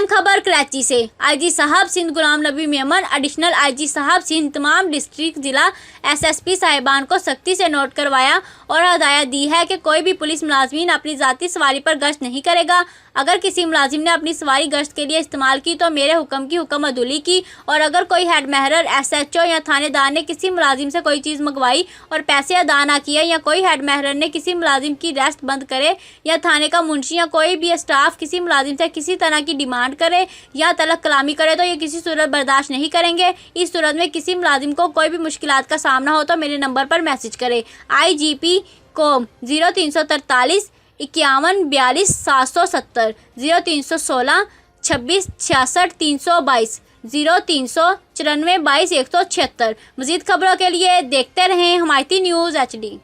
अहम खबर कराची से। आईजी साहब सिंध गुलाम नबी मेमन, एडिशनल आईजी साहब सिंध तमाम डिस्ट्रिक्ट जिला एसएसपी साहिबान को सख्ती से नोट करवाया और हदायत दी है कि कोई भी पुलिस मुलाजमीन अपनी ज़ाती सवारी पर गश्त नहीं करेगा। अगर किसी मुलाजिम ने अपनी सवारी गश्त के लिए इस्तेमाल की तो मेरे हुक्म की हुक्म अदुली की, और अगर कोई हेड महरर, एसएचओ या थानेदार ने किसी मुलाजिम से कोई चीज़ मंगवाई और पैसे अदा ना किए, या कोई हेड महरर ने किसी मुलाजिम की रेस्ट बंद करे, या थाने का मुंशी या कोई भी स्टाफ किसी मुलाजिम से किसी तरह की डिमांड करे या तलक कलामी करे तो ये किसी सूरत बर्दाश्त नहीं करेंगे। इस सूरत में किसी मुलाजिम को कोई भी मुश्किलात का सामना हो तो मेरे नंबर पर मैसेज करे। IGP को 0343 51 42 770, 0316 26 66 322, 0394 22 176। मज़ीद खबरों के लिए देखते रहें हिमायती न्यूज़ HD।